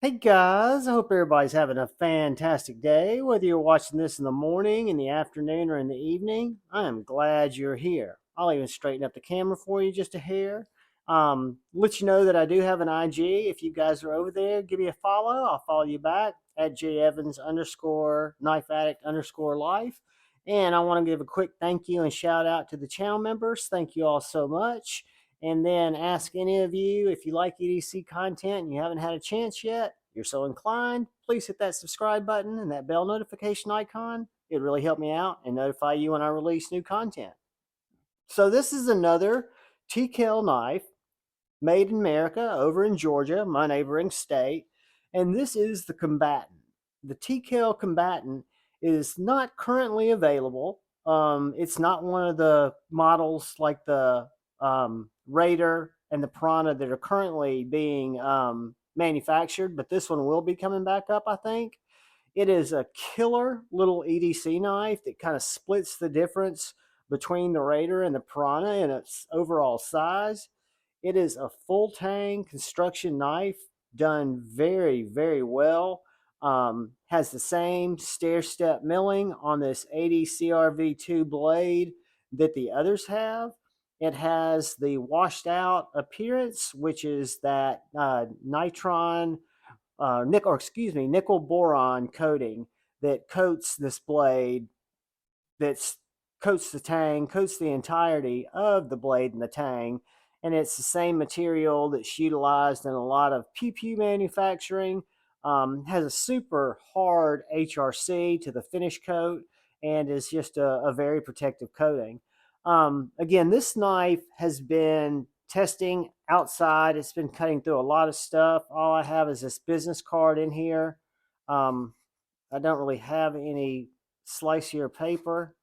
Hey guys, I hope everybody's having a fantastic day. Whether you're watching this in the morning, in the afternoon, or in the evening, I am glad you're here. I'll even straighten up the camera for you just a hair. Let you know that I do have an IG. If you guys are over there, give me a follow. I'll follow you back at jevans underscore knife addict underscore life. And I want to give a quick thank you and shout out to the channel members. Thank you all so much. And then ask any of you if you like EDC content and you haven't had a chance yet, you're so inclined, please hit that subscribe button and that bell notification icon. It really help me out and notify you when I release new content. So this is another T.Kell knife made in America over in Georgia, my neighboring state. And this is the Combatant. The T.Kell Combatant is not currently available. It's not one of the models like the Raider and the Piranha that are currently being manufactured, but this one will be coming back up, I think. It is a killer little EDC knife that kind of splits the difference between the Raider and the Piranha in its overall size. It is a full tang construction knife done very, very well. Has the same stair step milling on this aide CRV2 blade that the others have. It has the washed out appearance, which is that nickel boron coating that coats this blade, that's coats the tang, coats the entirety of the blade and the tang. And it's the same material that's utilized in a lot of pew pew manufacturing. Has a super hard HRC to the finish coat and is just a very protective coating. Again, this knife has been testing outside. It's been cutting through a lot of stuff. All I have is this business card in here. I don't really have any slicier paper.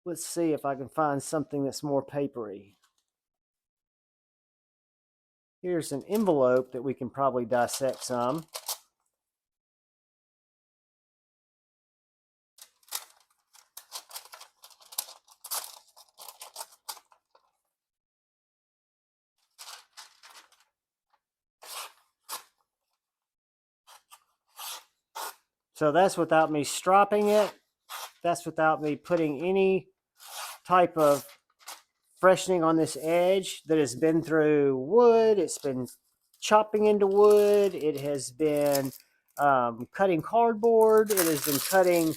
Let's see if I can find something that's more papery. Here's an envelope that we can probably dissect some. So that's without me stropping it. That's without me putting any type of freshening on this edge that has been through wood. It's been chopping into wood. It has been cutting cardboard. It has been cutting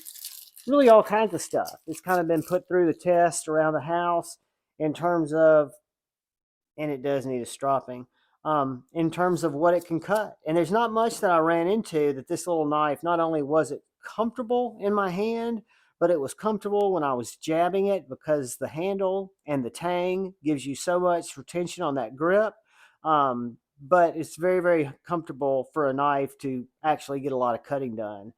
really all kinds of stuff. It's kind of been put through the test around the house in terms of, and it does need a stropping, in terms of what it can cut. And there's not much that I ran into that this little knife, not only was it comfortable in my hand, but it was comfortable when I was jabbing it because the handle and the tang gives you so much retention on that grip. But it's very, very comfortable for a knife to actually get a lot of cutting done.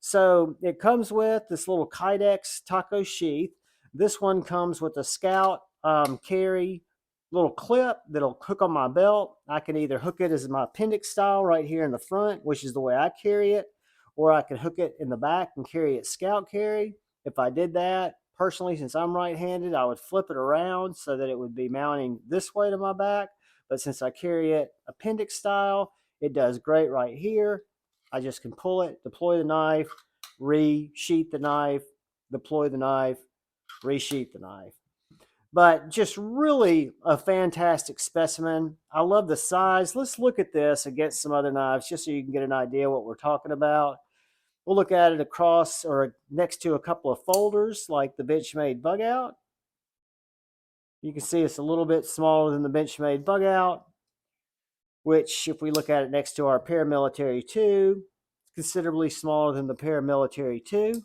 So it comes with this little Kydex taco sheath. This one comes with a Scout carry little clip that'll hook on my belt. I can either hook it as my appendix style right here in the front, which is the way I carry it, or I can hook it in the back and carry it Scout carry. If I did that, personally, since I'm right-handed, I would flip it around so that it would be mounting this way to my back. But since I carry it appendix style, it does great right here. I just can pull it, deploy the knife, re-sheath the knife, deploy the knife, re-sheath the knife. But just really a fantastic specimen. I love the size. Let's look at this against some other knives just so you can get an idea what we're talking about. We'll look at it across or next to a couple of folders like the Benchmade Bug Out. You can see it's a little bit smaller than the Benchmade Bug Out, which if we look at it next to our Paramilitary 2, it's considerably smaller than the Paramilitary 2.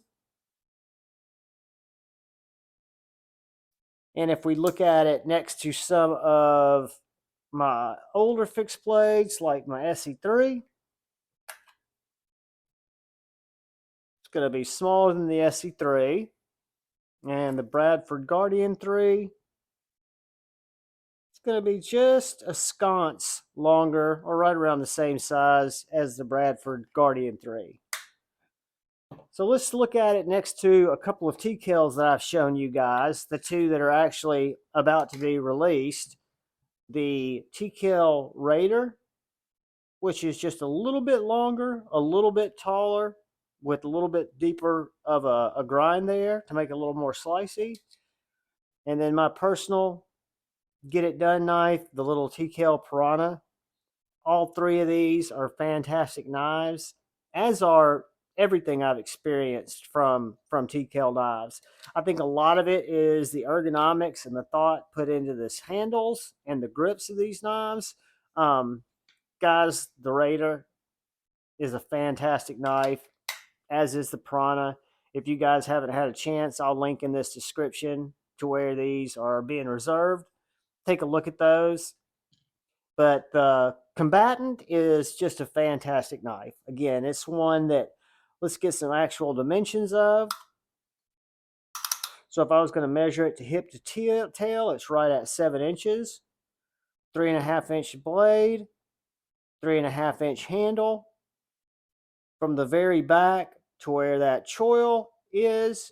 And if we look at it next to some of my older fixed blades, like my SE3, it's going to be smaller than the SE3. And the Bradford Guardian 3, it's going to be just a sconce longer, or right around the same size as the Bradford Guardian 3. So let's look at it next to a couple of T.Kells that I've shown you guys, the two that are actually about to be released. The T.Kell Raider which is just a little bit longer, a little bit taller, with a little bit deeper of a grind there to make it a little more slicey. And then my personal get it done knife, the little T.Kell Piranha. All three of these are fantastic knives, as are everything I've experienced from T.Kell knives. I think a lot of it is the ergonomics and the thought put into this handles and the grips of these knives. Um, Guys, the Raider is a fantastic knife, as is the Piranha. If you guys haven't had a chance, I'll link in this description to where these are being reserved. Take a look at those. But the Combatant is just a fantastic knife. Again, it's one that let's get some actual dimensions of. So if I was going to measure it to hip to tail, it's right at 7 inches. 3.5-inch blade, 3.5-inch handle. From the very back to where that choil is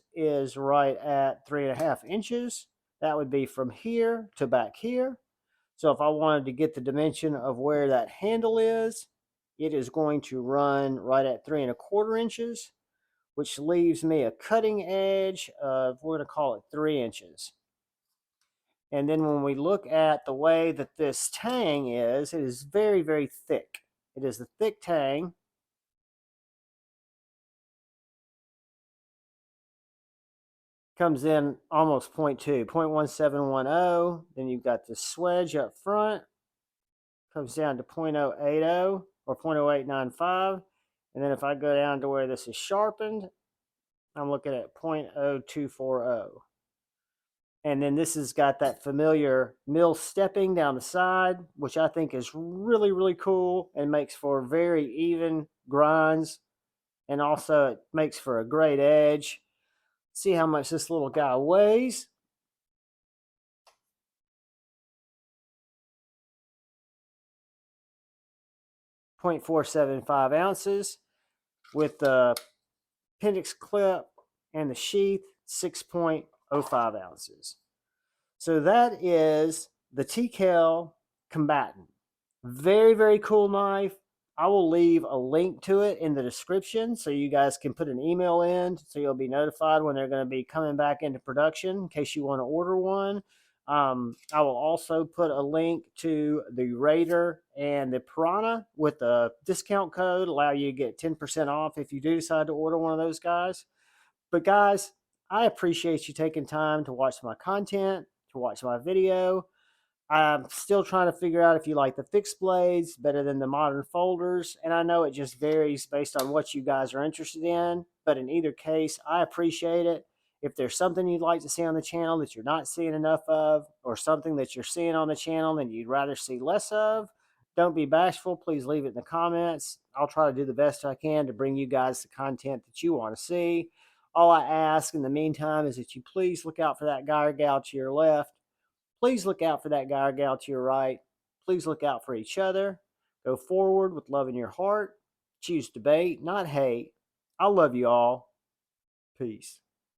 right at 3.5 inches. That would be from here to back here. So if I wanted to get the dimension of where that handle is, it is going to run right at 3.25 inches, which leaves me a cutting edge of, we're going to call it 3 inches. And then when we look at the way that this tang is, it is very, very thick. It is the thick tang. Comes in almost 0.2, 0.1710. Then you've got the swedge up front. Comes down to 0.080 or 0.0895. And then if I go down to where this is sharpened, I'm looking at 0.0240. And then this has got that familiar mill stepping down the side, which I think is really, really cool and makes for very even grinds. And also it makes for a great edge. See how much this little guy weighs. 0.475 ounces with the appendix clip and the sheath, 6.05 ounces. So that is the T.Kell Combatant. Very, very cool knife. I will leave a link to it in the description so you guys can put an email in so you'll be notified when they're going to be coming back into production in case you want to order one. I will also put a link to the Raider and the Piranha with a discount code, allow you to get 10% off if you do decide to order one of those guys. But guys, I appreciate you taking time to watch my content, to watch my video. I'm still trying to figure out if you like the fixed blades better than the modern folders. And I know it just varies based on what you guys are interested in. But in either case, I appreciate it. If there's something you'd like to see on the channel that you're not seeing enough of, or something that you're seeing on the channel and you'd rather see less of, don't be bashful. Please leave it in the comments. I'll try to do the best I can to bring you guys the content that you want to see. All I ask in the meantime is that you please look out for that guy or gal to your left. Please look out for that guy or gal to your right. Please look out for each other. Go forward with love in your heart. Choose debate, not hate. I love you all. Peace.